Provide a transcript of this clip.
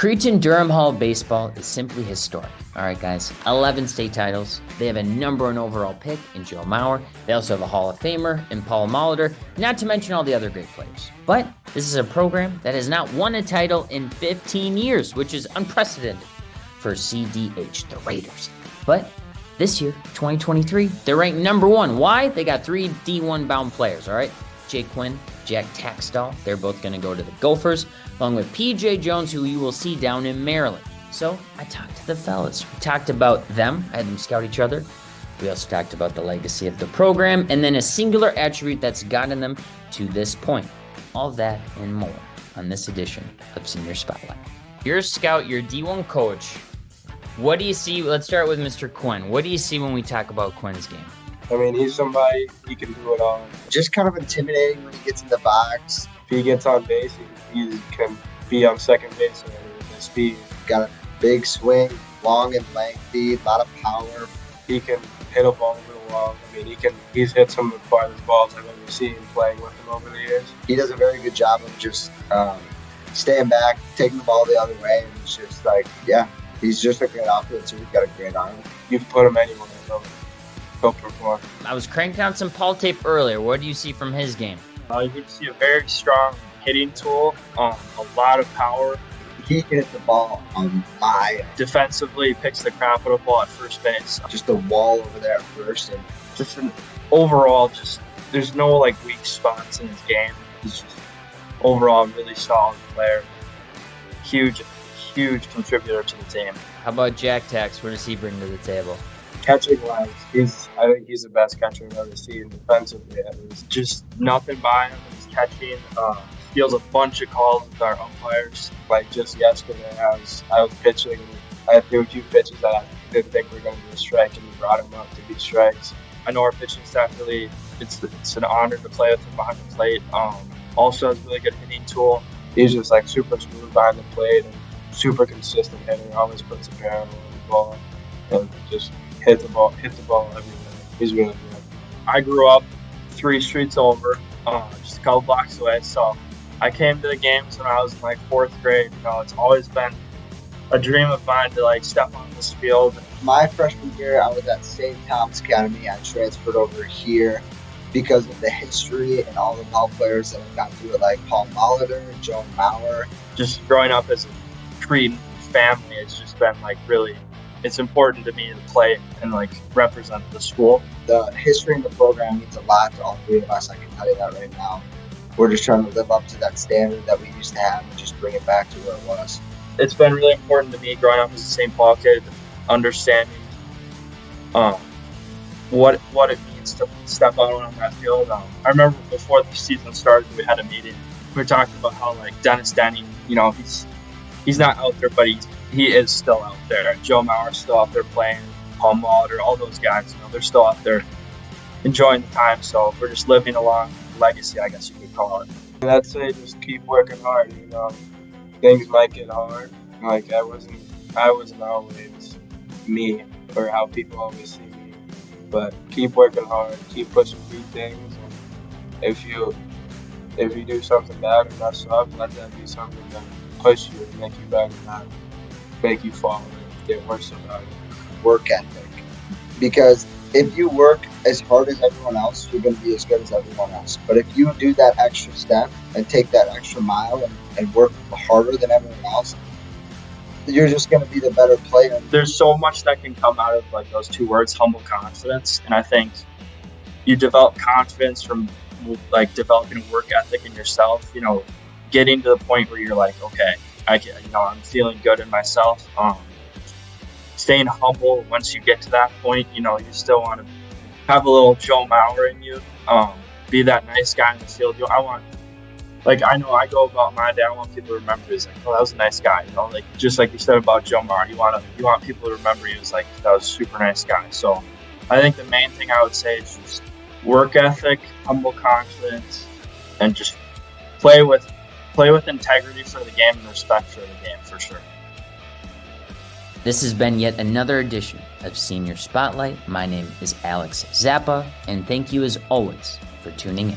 Cretin-Derham Hall baseball is simply historic. All right, guys, 11 state titles. They have a number one overall pick in Joe Mauer. They also have a Hall of Famer in Paul Molitor, not to mention all the other great players. But this is a program that has not won a title in 15 years, which is unprecedented for CDH, the Raiders. But this year, 2023, they're ranked number one. Why? They got 3 D1 bound players, all right? Jake Quinn, Jack Taxtall, they're both going to go to the Gophers, along with P.J. Jones, who you will see down in Maryland. So I talked to the fellas. We talked about them. I had them scout each other. We also talked about the legacy of the program and then a singular attribute that's gotten them to this point. All that and more on this edition of Senior Spotlight. You're a scout, you're a D1 coach. What do you see? Let's start with Mr. Quinn. What do you see when we talk about Quinn's game? I mean, he's somebody, he can do it all. Just kind of intimidating when he gets in the box. If he gets on base, he can be on second base with his speed. Got a big swing, long and lengthy, a lot of power. He can hit a ball real well. I mean, he's hit some of the farthest balls I've ever seen playing with him over the years. He does a very good job of just staying back, taking the ball the other way, and it's just like, yeah, he's just a great outfielder, so he's got a great arm. You can put him anywhere, he'll perform. I was cranking out some Paul tape earlier. What do you see from his game? You can see a very strong hitting tool, a lot of power. He can hit the ball on line. Defensively, picks the crap out of the ball at first base. Just a wall over there at first. And just an overall, there's no weak spots in his game. He's just overall a really solid player. Huge contributor to the team. How about Jack Tax? What does he bring to the table? Catching wise, I think he's the best catcher I've ever seen defensively. Just nothing by him. He's catching. Steals a bunch of calls with our umpires. Like just yesterday, I was pitching. I threw a few pitches that I didn't think were going to be a strike, and he brought them up to be strikes. I know our pitching staff really. It's an honor to play with him behind the plate. Also has a really good hitting tool. He's just super smooth behind the plate and super consistent hitter. Always puts a barrel on the ball and just hit the ball everywhere. He's really good. I grew up 3 streets over, just a couple blocks away. So I came to the games when I was in 4th grade. It's always been a dream of mine to step on this field. My freshman year, I was at St. Thomas Academy. I transferred over here because of the history and all the ball players that I've gone through it, like Paul Molitor, Joe Mauer. Just growing up as a Cretin family, it's just been really. It's important to me to play and represent the school. The history in the program means a lot to all 3 of us. I can tell you that right now. We're just trying to live up to that standard that we used to have and just bring it back to where it was. It's been really important to me growing up as a St. Paul kid, understanding what it means to step out on that field. I remember before the season started, we had a meeting. We were talking about how Dennis Denny, he's not out there, but he is still out there. Joe Mauer's still out there playing. Paul Molitor, all those guys, they're still out there enjoying the time. So we're just living along the legacy, I guess you could call it. And I'd say just keep working hard. Things might get hard. I wasn't always me or how people always see me. But keep working hard. Keep pushing through things. And if you do something bad or mess up, let that be something that push you and make you better, not make you fall and get worse about it. Work ethic. Because if you work as hard as everyone else, you're going to be as good as everyone else. But if you do that extra step and take that extra mile and work harder than everyone else, you're just going to be the better player. There's so much that can come out of those 2 words, humble confidence. And I think you develop confidence from developing a work ethic in yourself, getting to the point where you're okay, I'm feeling good in myself. Staying humble once you get to that point, you still want to have a little Joe Mauer in you. Be that nice guy in the field. I know I go about my day. I want people to remember you as that was a nice guy. Just like you said about Joe Mauer, you want people to remember you as that was a super nice guy. So I think the main thing I would say is just work ethic, humble confidence, and just play with integrity for the game and respect for the game for sure. This has been yet another edition of Senior Spotlight. My name is Alex Zappa, and thank you as always for tuning in.